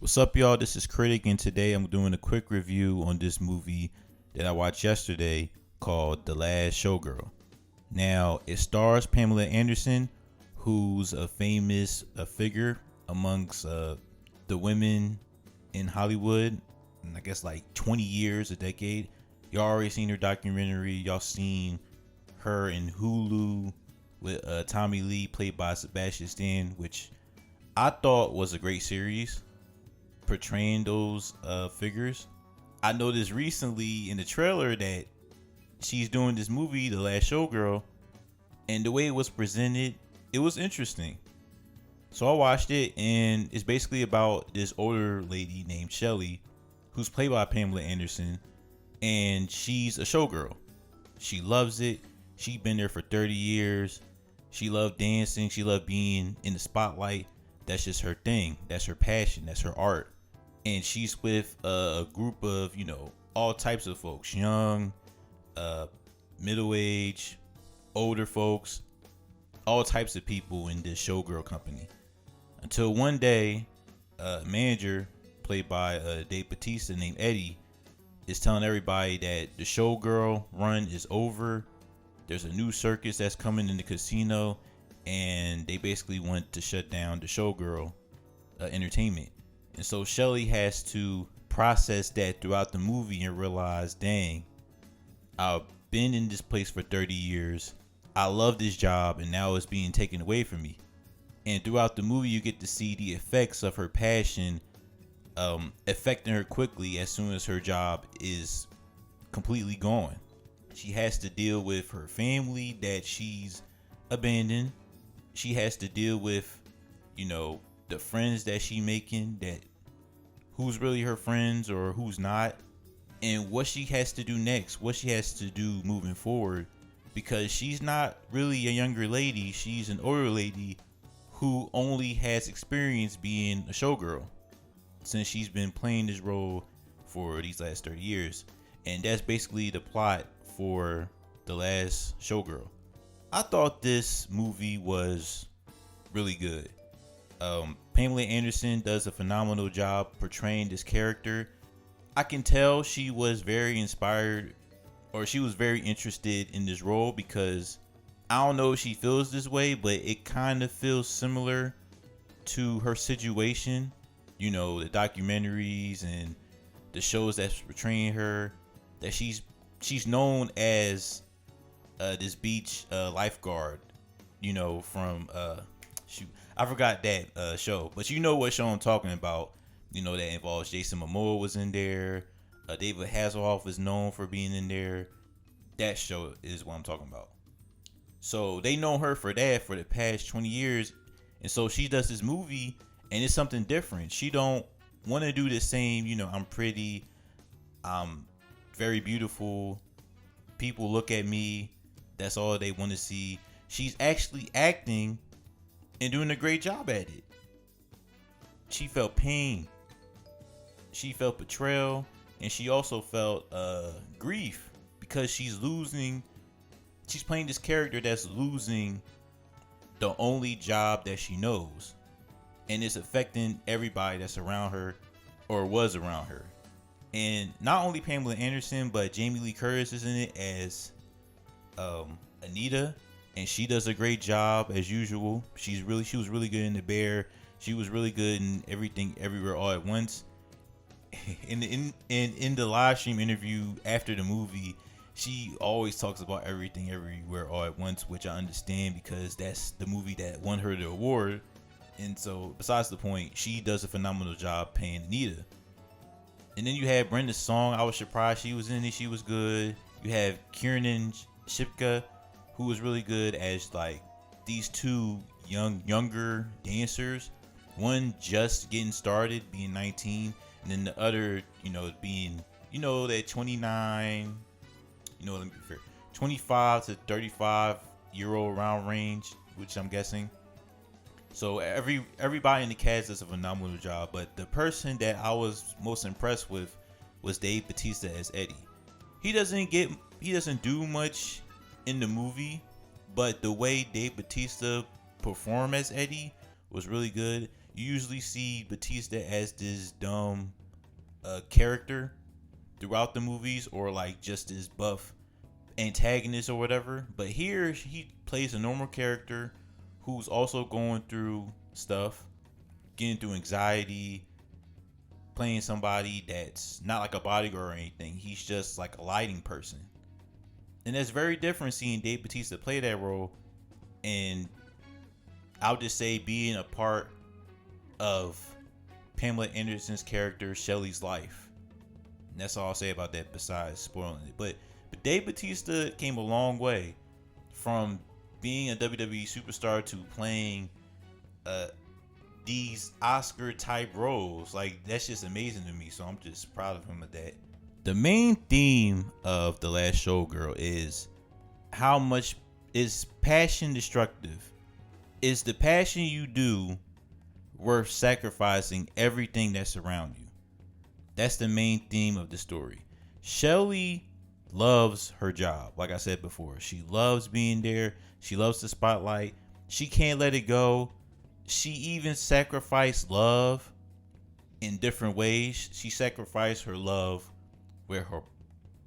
What's up, y'all? This is Critic, and today I'm doing a quick review on this movie that I watched yesterday called The Last Showgirl. Now, it stars Pamela Anderson, who's a famous figure amongst the women in Hollywood, and I guess like 20 years, a decade. Y'all already seen her documentary. Y'all seen her in Hulu with Tommy Lee, played by Sebastian Stan, which I thought was a great series portraying those figures. I noticed recently in the trailer that she's doing this movie, The Last Showgirl, and the way it was presented, it was interesting. So I watched it, and it's basically about this older lady named Shelly, who's played by Pamela Anderson, and she's a showgirl. She loves it. She's been there for 30 years. She loved dancing. She loved being in the spotlight. That's just her thing. That's her passion. That's her art. And she's with a group of, all types of folks, young, middle-aged, older folks, all types of people in this showgirl company. Until one day, a manager, played by Dave Bautista, named Eddie, is telling everybody that the showgirl run is over. There's a new circus that's coming in the casino, and they basically want to shut down the showgirl entertainment. And so Shelly has to process that throughout the movie and realize, dang, I've been in this place for 30 years. I love this job, and now it's being taken away from me. And throughout the movie, you get to see the effects of her passion affecting her quickly as soon as her job is completely gone. She has to deal with her family that she's abandoned. She has to deal with, the friends that she making, that who's really her friends or who's not, and what she has to do next, what she has to do moving forward, because she's not really a younger lady. She's an older lady who only has experience being a showgirl since she's been playing this role for these last 30 years. And that's basically the plot for The Last Showgirl. I thought this movie was really good. Pamela Anderson does a phenomenal job portraying this character. I can tell she was very inspired, or she was very interested in this role, because I don't know if she feels this way, but it kind of feels similar to her situation. The documentaries and the shows that's portraying her, that she's known as this beach lifeguard, from shoot, I forgot that show, but you know what show I'm talking about. That involves Jason Momoa was in there. David Hasselhoff is known for being in there. That show is what I'm talking about. So they know her for that for the past 20 years, and so she does this movie, and it's something different. She don't want to do the same. I'm pretty, I'm very beautiful. People look at me. That's all they want to see. She's actually acting and doing a great job at it. She felt pain. She felt betrayal, and she also felt grief, because she's losing. She's playing this character that's losing the only job that she knows, and it's affecting everybody that's around her or was around her. And not only Pamela Anderson, but Jamie Lee Curtis is in it as Anita, and she does a great job as usual. She was really good in The Bear. She was really good in Everything Everywhere All at Once. In the live stream interview after the movie, she always talks about Everything Everywhere All at Once, which I understand, because that's the movie that won her the award. And so, besides the point, she does a phenomenal job playing Anita. And then you had Brenda Song. I was surprised she was in it. She was good. You have Kiernan Shipka, who was really good as like these two younger dancers. One just getting started, being 19, and then the other, being, that 29, let me be fair, 25 to 35-year-old round range, which I'm guessing. So everybody in the cast does a phenomenal job, but the person that I was most impressed with was Dave Bautista as Eddie. He doesn't do much in the movie, but the way Dave Bautista performed as Eddie was really good. you usually see Batista as this dumb character throughout the movies, or like just this buff antagonist or whatever. But here he plays a normal character who's also going through stuff, getting through anxiety, playing somebody that's not like a bodyguard or anything. He's just like a lighting person. And that's very different seeing Dave Bautista play that role, and I'll just say being a part of Pamela Anderson's character Shelly's life. And that's all I'll say about that besides spoiling it. But Dave Bautista came a long way from being a WWE superstar to playing these Oscar type roles. Like, that's just amazing to me. So I'm just proud of him at that. The main theme of The Last Showgirl is how much is passion destructive? Is the passion you do worth sacrificing everything that's around you? That's the main theme of the story. Shelly loves her job. Like I said before, she loves being there. She loves the spotlight. She can't let it go. She even sacrificed love in different ways. She sacrificed her love with her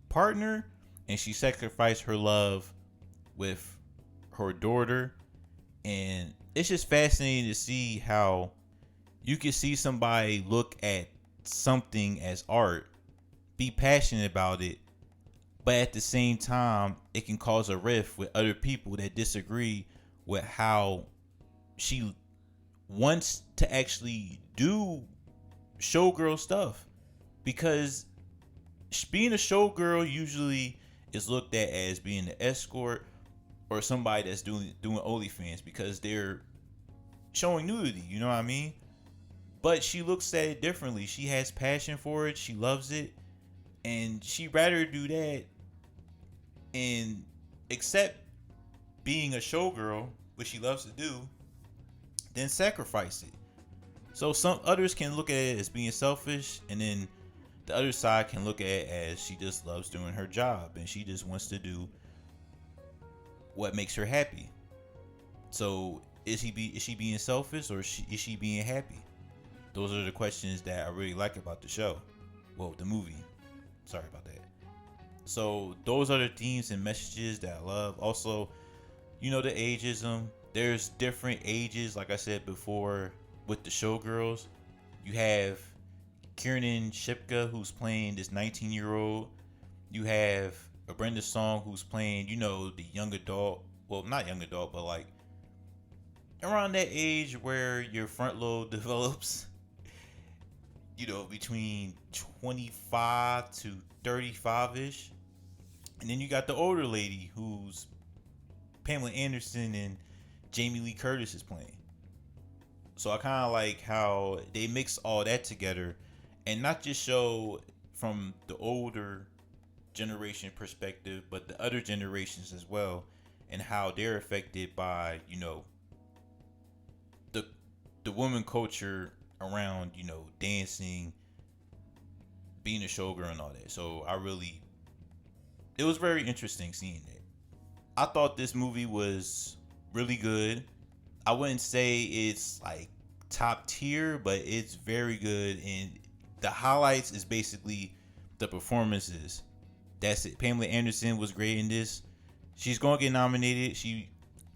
partner, and she sacrificed her love with her daughter. And it's just fascinating to see how you can see somebody look at something as art, be passionate about it, but at the same time, it can cause a rift with other people that disagree with how she wants to actually do showgirl stuff. Because being a showgirl usually is looked at as being an escort or somebody that's doing OnlyFans because they're showing nudity, you know what I mean? But she looks at it differently. She has passion for it. She loves it. And she'd rather do that and accept being a showgirl, which she loves to do, than sacrifice it. So some others can look at it as being selfish, and then the other side can look at it as she just loves doing her job and she just wants to do what makes her happy. So is she being selfish, or is she being happy? Those are the questions that I really like about the show. Well, the movie. Sorry about that. So those are the themes and messages that I love. Also, the ageism. There's different ages, like I said before, with the showgirls. You have Kiernan Shipka, who's playing this 19-year-old. You have Brenda Song, who's playing, the young adult. Well, not young adult, but like around that age where your front lobe develops. Between 25 to 35-ish. And then you got the older lady who's Pamela Anderson and Jamie Lee Curtis is playing. So I kind of like how they mix all that together and not just show from the older generation perspective, but the other generations as well, and how they're affected by, the woman culture around, dancing, being a showgirl and all that. So it was very interesting seeing that. I thought this movie was really good. I wouldn't say it's like top tier, but it's very good. And the highlights is basically the performances. That's it. Pamela Anderson was great in this. She's going to get nominated.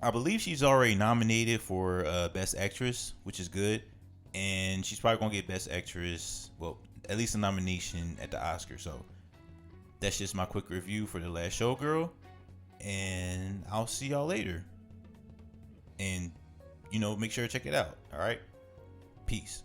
I believe she's already nominated for Best Actress, which is good. And she's probably going to get Best Actress, well, at least a nomination at the Oscar. So that's just my quick review for The Last Showgirl. And I'll see y'all later. And, make sure to check it out. All right? Peace.